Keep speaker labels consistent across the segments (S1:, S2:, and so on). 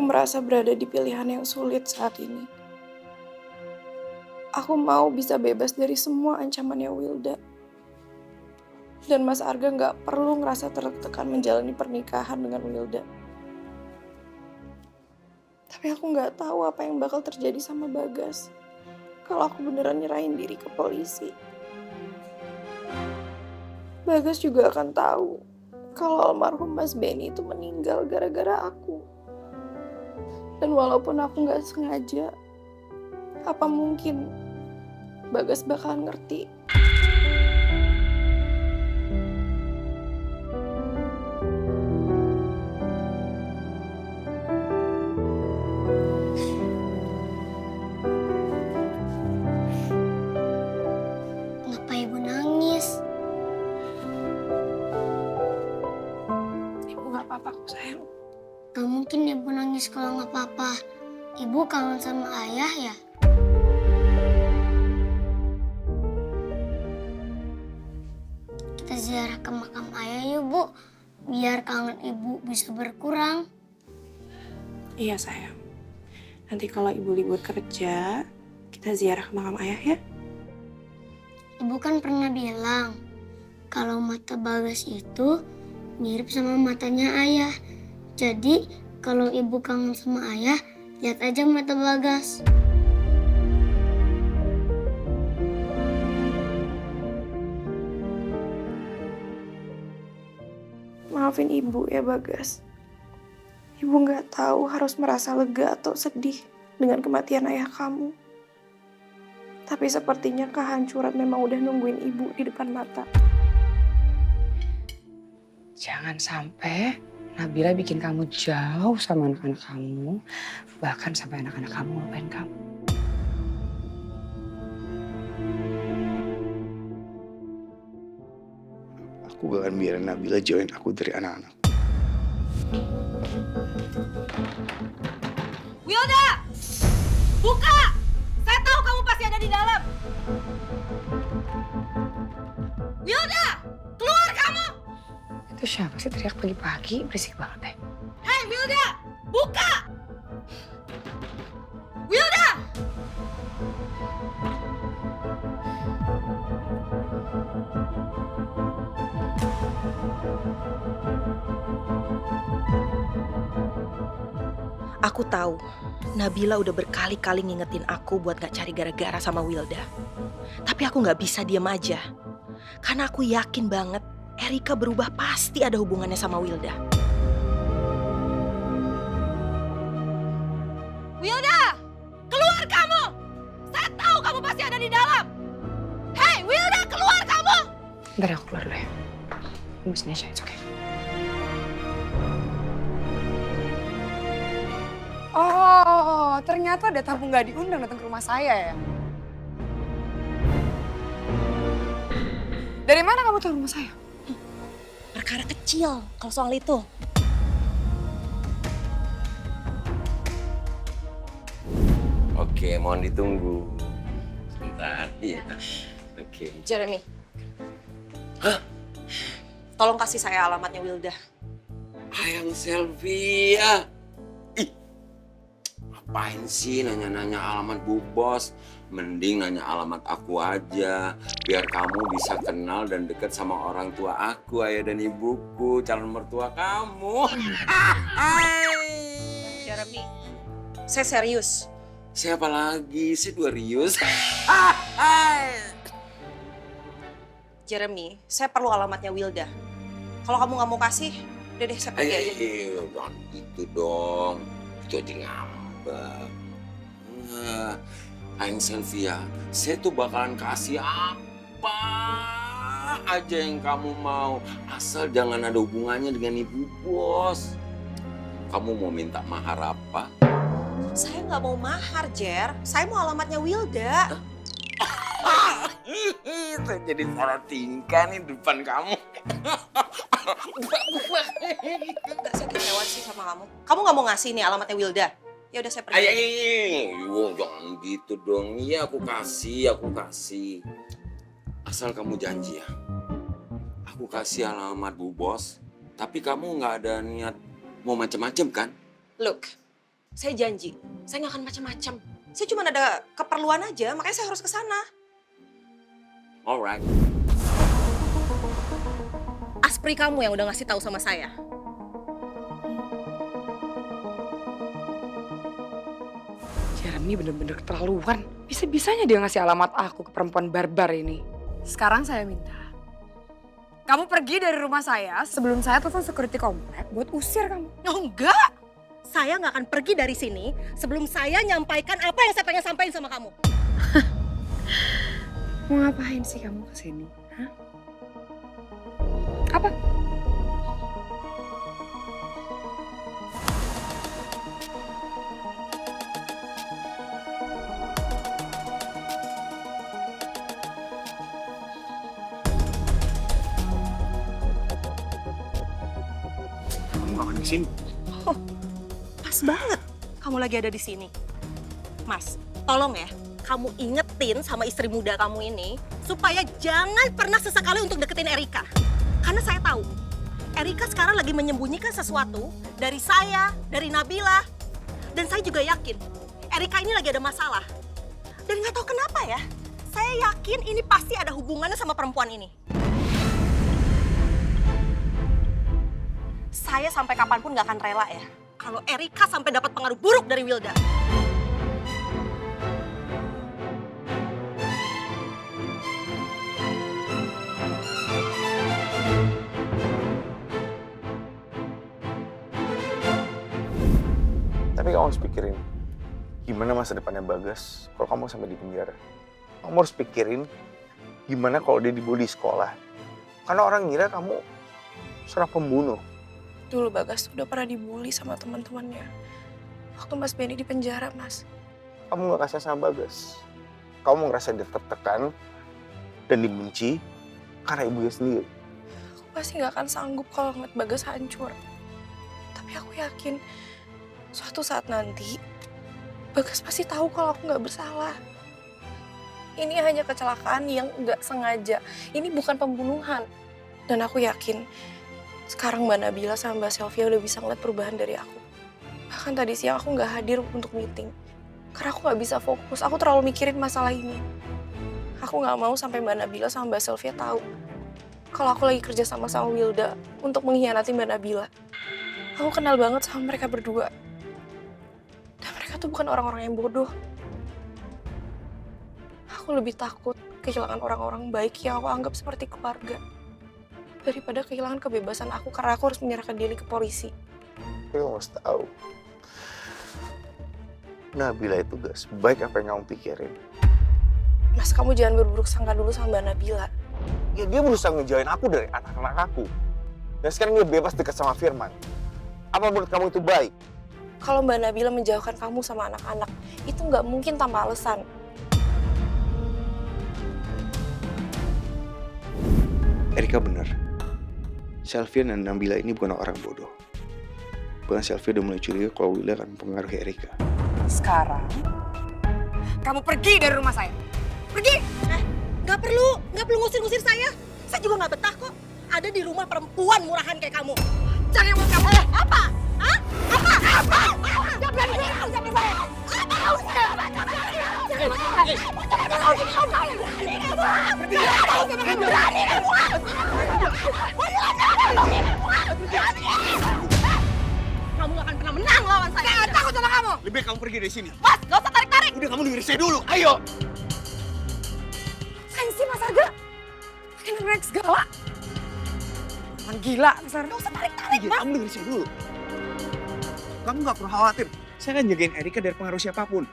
S1: merasa berada di pilihan yang sulit saat ini. Aku mau bisa bebas dari semua ancamannya Wilda. Dan Mas Arga gak perlu ngerasa tertekan menjalani pernikahan dengan Wilda. Tapi aku gak tahu apa yang bakal terjadi sama Bagas kalau aku beneran nyerahin diri ke polisi. Bagas juga akan tahu kalau almarhum Mas Benny itu meninggal gara-gara aku. Dan walaupun aku gak sengaja, apa mungkin Bagas bakalan ngerti?
S2: Kenapa ibu nangis?
S1: Ibu gak apa-apa kok sayang.
S2: Gak mungkin ibu nangis kalau nggak apa-apa. Ibu kangen sama ayah ya? Kita ziarah ke makam ayah yuk bu, biar kangen ibu bisa berkurang.
S1: Iya sayang. Nanti kalau ibu libur kerja, kita ziarah ke makam ayah ya.
S2: Ibu kan pernah bilang kalau mata Bagas itu mirip sama matanya ayah. Jadi kalau ibu kangen sama ayah, lihat aja mata Bagas.
S1: Maafin ibu ya Bagas. Ibu gak tahu harus merasa lega atau sedih dengan kematian ayah kamu. Tapi sepertinya kehancuran memang udah nungguin ibu di depan mata.
S3: Jangan sampai Nabila bikin kamu jauh sama anak-anak kamu. Bahkan sampai anak-anak kamu ngelupain kamu.
S4: Aku gak akan biarin Nabila jauhin aku dari anak-anak.
S5: Wilda! Buka! Saya tahu kamu pasti ada di dalam. Wilda! Keluar kamu!
S3: Itu siapa sih teriak pagi-pagi? Berisik banget deh.
S5: Hei Wilda! Buka! Wilda!
S6: Aku tahu, Nabila udah berkali-kali ngingetin aku buat gak cari gara-gara sama Wilda. Tapi aku gak bisa diem aja. Karena aku yakin banget Erika berubah pasti ada hubungannya sama Wilda.
S5: Wilda! Keluar kamu! Saya tahu kamu pasti ada di dalam. Hei Wilda, keluar kamu!
S3: Ntar aku keluar dulu ya. Kamu sini aja, it's okay. Oh, ternyata ada tamu nggak diundang datang ke rumah saya ya. Dari mana kamu tahu rumah saya?
S6: Perkara kecil kalau soal itu.
S7: Oke, mohon ditunggu. Sebentar, iya. Oke.
S6: Jeremy. Hah? Tolong kasih saya alamatnya Wilda.
S7: Ayang Selvia. Ih, ngapain sih nanya-nanya alamat Bu Bos? Mending nanya alamat aku aja. Biar kamu bisa kenal dan dekat sama orang tua aku, ayah dan ibuku, calon mertua kamu.
S6: Jeremy, saya serius.
S7: Siapa lagi sih Dwarius?
S6: Jeremy, saya perlu alamatnya Wilda. Kalau kamu nggak mau kasih, udah deh saya pergi aja.
S7: Jangan gitu dong. Itu aja ngambek. Nah, Ayang Selvia, saya tuh bakalan kasih apa aja yang kamu mau. Asal jangan ada hubungannya dengan Ibu Bos. Kamu mau minta mahar apa?
S6: Saya nggak mau mahar, Jer. Saya mau alamatnya Wilda.
S7: Saya jadi salah tingkah nih depan kamu.
S6: Enggak, saya kecewa sih sama kamu. Kamu nggak mau ngasih nih alamatnya Wilda? Ya udah saya pergi.
S7: Ayo, jangan gitu dong. Iya, aku kasih. Asal kamu janji ya. Aku kasih alamat Bu Bos, tapi kamu nggak ada niat mau macem-macem kan?
S6: Look, Saya janji, saya nggak akan macam-macam. Saya cuma ada keperluan aja, makanya saya harus ke sana.
S7: Alright.
S6: Aspri kamu yang udah ngasih tahu sama saya.
S3: Jeremy bener-bener keterlaluan. Bisa-bisanya dia ngasih alamat aku ke perempuan barbar ini. Sekarang saya minta kamu pergi dari rumah saya sebelum saya telepon security komplek buat usir kamu.
S6: Oh enggak, saya nggak akan pergi dari sini sebelum saya nyampaikan apa yang saya pengen sampaikan sama kamu.
S3: Mau ngapain sih kamu kesini? Hah? Apa?
S4: Kamu gak akan kesini.
S6: Pas banget kamu lagi ada di sini. Mas, tolong ya, kamu ingetin sama istri muda kamu ini supaya jangan pernah sesekali untuk deketin Erika. Karena saya tahu, Erika sekarang lagi menyembunyikan sesuatu dari saya, dari Nabila. Dan saya juga yakin, Erika ini lagi ada masalah. Dan nggak tahu kenapa ya, saya yakin ini pasti ada hubungannya sama perempuan ini. Saya sampai kapanpun nggak akan rela ya, kalau Erika sampai dapat pengaruh buruk dari Wilda.
S4: Tapi kamu harus pikirin, gimana masa depannya Bagas kalau kamu sampai di penjara. Kamu harus pikirin, gimana kalau dia dibully di sekolah. Karena orang ngira kamu seorang pembunuh.
S1: Dulu Bagas udah pernah dibully sama teman-temannya. Waktu Mas Benny di penjara, Mas.
S4: Kamu gak kasihan sama Bagas. Kamu ngerasa dia tertekan dan dibenci karena ibunya sendiri.
S1: Aku pasti gak akan sanggup kalau ngeliat Bagas hancur. Tapi aku yakin suatu saat nanti Bagas pasti tahu kalau aku gak bersalah. Ini hanya kecelakaan yang gak sengaja. Ini bukan pembunuhan. Dan aku yakin sekarang Mbak Nabila sama Mbak Sylvia udah bisa ngeliat perubahan dari aku. Bahkan tadi siang aku gak hadir untuk meeting. Karena aku gak bisa fokus, aku terlalu mikirin masalah ini. Aku gak mau sampai Mbak Nabila sama Mbak Sylvia tahu kalau aku lagi kerja sama Wilda untuk mengkhianati Mbak Nabila. Aku kenal banget sama mereka berdua. Dan mereka tuh bukan orang-orang yang bodoh. Aku lebih takut kehilangan orang-orang baik yang aku anggap seperti keluarga daripada kehilangan kebebasan aku karena aku harus menyerahkan diri ke polisi.
S4: Tapi kamu harus tahu, Nabila itu gak sebaik apa yang kamu pikirin.
S1: Mas, kamu jangan berburuk sangka dulu sama Mbak Nabila.
S4: Ya dia berusaha ngejauhin aku dari anak-anak aku. Dan sekarang dia bebas dekat sama Firman. Apa menurut kamu itu baik?
S1: Kalau Mbak Nabila menjauhkan kamu sama anak-anak, itu nggak mungkin tanpa alasan.
S4: Erika benar. Sylvia dan Nabila ini bukan orang bodoh. Bahkan Sylvia udah mulai curiga kalau Wilda akan mempengaruhi Erika.
S3: Sekarang kamu pergi dari rumah saya. Pergi!
S6: Nggak perlu ngusir-ngusir saya. Saya juga nggak betah kok ada di rumah perempuan murahan kayak kamu.
S3: Jangan mau kamu.
S6: Apa? Hah? Apa? Kamu gak akan pernah menang lawan saya.
S3: Saya takut sama kamu.
S4: Lebih baik kamu pergi dari sini.
S6: Mas, gak usah tarik-tarik.
S4: Udah, kamu dengerin saya dulu. Ayo!
S3: Sensi Mas Aga. Makin naik segala. Orang gila, besar.
S6: Gak usah tarik-tarik, Mas.
S4: Kamu dengerin saya dulu. Kamu gak perlu khawatir. Saya akan jagain Erika dari pengaruh siapapun.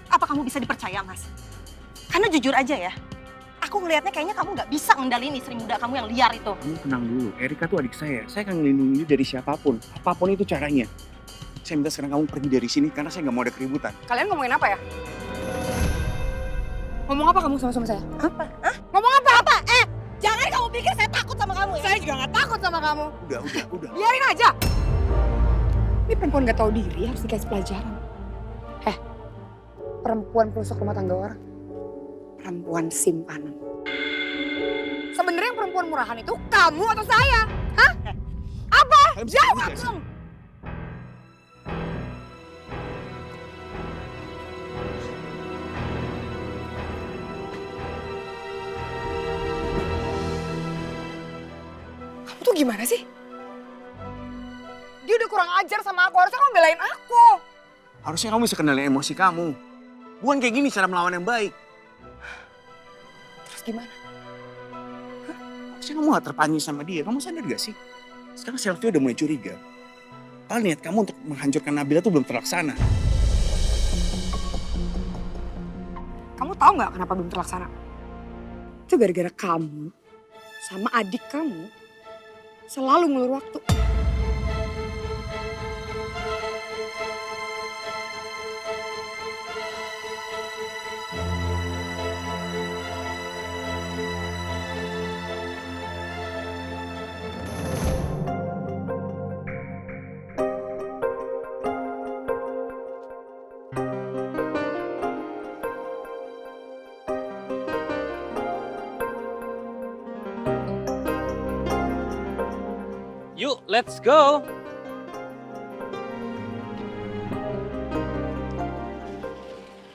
S6: Apa kamu bisa dipercaya, Mas? Karena jujur aja ya, aku ngelihatnya kayaknya kamu nggak bisa ngendalin istri muda kamu yang liar itu.
S4: Kamu tenang dulu. Erika tuh adik saya. Saya akan melindungi dia dari siapapun. Apapun itu caranya. Saya minta sekarang kamu pergi dari sini karena saya nggak mau ada keributan.
S3: Kalian ngomongin apa ya? Ngomong apa kamu sama suami saya?
S6: Apa? Hah?
S3: Ngomong apa?
S6: Apa? Jangan kamu pikir saya takut sama kamu ya?
S3: Saya juga gak takut sama kamu.
S4: Udah.
S3: Biarin aja. Ini perempuan gak tahu diri harus dikasih pelajaran. Perempuan perusak rumah tangga orang. Perempuan simpanan. Sebenarnya yang perempuan murahan itu kamu atau saya? Hah? Apa? Jawab dong. tuh gimana sih? Dia udah kurang ajar sama aku, harusnya kamu belain aku.
S4: Harusnya kamu bisa kendaliin emosi kamu. Bukan kayak gini cara melawan yang baik.
S3: Terus gimana?
S4: Harusnya kamu gak terpancing sama dia. Kamu sadar gak sih? Sekarang Selfie udah mulai curiga. Padahal niat kamu untuk menghancurkan Nabila tuh belum terlaksana.
S3: Kamu tahu nggak kenapa belum terlaksana? Itu gara-gara kamu sama adik kamu selalu ngulur waktu.
S8: Yuk, let's go.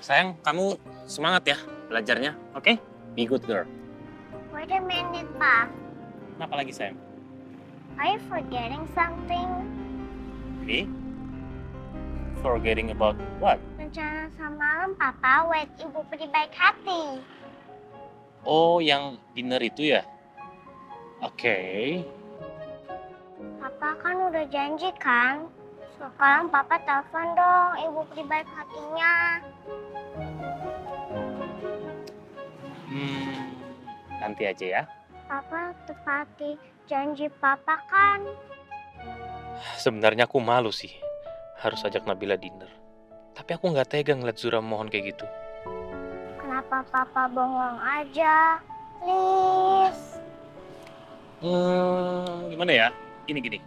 S8: Sayang, kamu semangat ya belajarnya, oke? Be good girl.
S2: Wait a minute, Pa.
S8: Kenapa lagi, sayang?
S2: Are you forgetting something?
S8: Me? Forgetting about what?
S2: Rencana semalam Papa wed Ibu Peri baik hati.
S8: Oh, yang dinner itu ya? Oke.
S2: Papa kan udah janji kan? Sekarang Papa telepon dong Ibu Peri baik hatinya.
S8: Nanti aja ya.
S2: Papa tepati janji Papa kan?
S8: Sebenarnya aku malu sih harus ajak Nabila dinner. Tapi aku nggak tega ngeliat Zura mohon kayak gitu.
S2: Kenapa Papa bengong aja? Please.
S8: Gimana ya? Gini.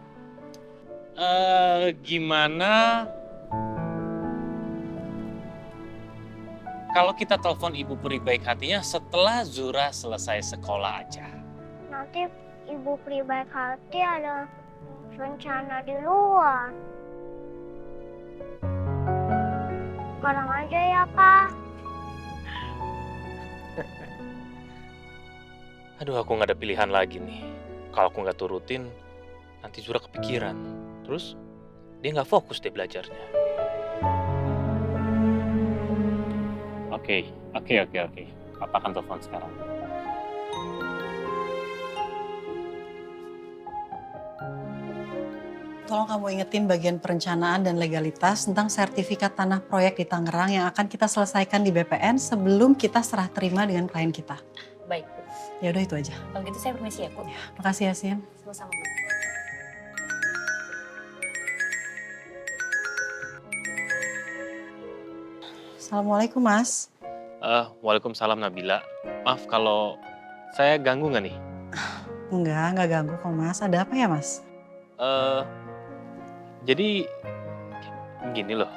S8: Gimana kalau kita telepon Ibu Peri baik hatinya setelah Zura selesai sekolah aja?
S2: Nanti Ibu Peri baik hati ada rencana di luar. Sekarang aja ya, Pak.
S8: Aduh, aku nggak ada pilihan lagi nih. Kalau aku nggak turutin, nanti Zura kepikiran. Terus dia nggak fokus deh belajarnya. Oke. Papa akan telepon sekarang.
S9: Tolong kamu ingetin bagian perencanaan dan legalitas tentang sertifikat tanah proyek di Tangerang yang akan kita selesaikan di BPN sebelum kita serah terima dengan klien kita.
S5: Baik, Bu.
S9: Ya udah itu aja.
S5: Kalau gitu saya permisi ya, Bu.
S9: Makasih Yasin.
S5: Sama-sama, Bu.
S9: Assalamualaikum Mas.
S8: Waalaikumsalam Nabila. Maaf kalau saya ganggu nggak nih?
S9: Enggak ganggu kok Mas. Ada apa ya Mas?
S8: Jadi gini loh.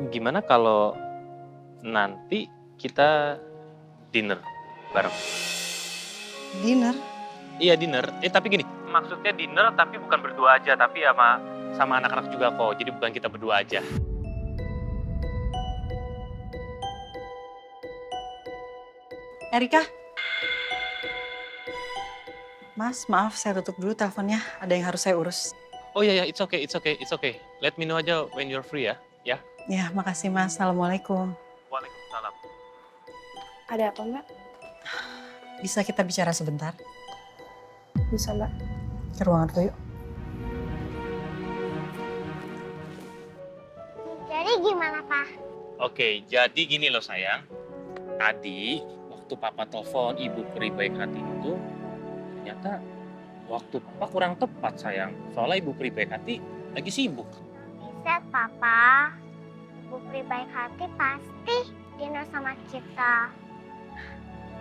S8: Gimana kalau nanti kita dinner bareng?
S9: Dinner?
S8: Iya dinner. Tapi gini. Maksudnya dinner tapi bukan berdua aja, tapi sama anak-anak juga kok. Jadi bukan kita berdua aja.
S9: Erika? Mas, maaf saya tutup dulu teleponnya. Ada yang harus saya urus.
S8: Oh iya, it's okay. Let me know aja when you're free ya. Ya.
S9: Ya, makasih Mas. Assalamualaikum.
S8: Waalaikumsalam.
S1: Ada apa, Mbak?
S9: Bisa kita bicara sebentar?
S1: Bisa, Mbak.
S9: Ke ruangan dulu yuk.
S2: Jadi gimana, Pak?
S8: Oke, jadi gini loh sayang. Tadi waktu Papa telepon Ibu Peri baik hati itu, ternyata waktu Papa kurang tepat sayang. Soalnya Ibu Peri baik hati lagi sibuk.
S2: Bisa, Papa. Ibu Peri baik hati pasti dinner sama kita.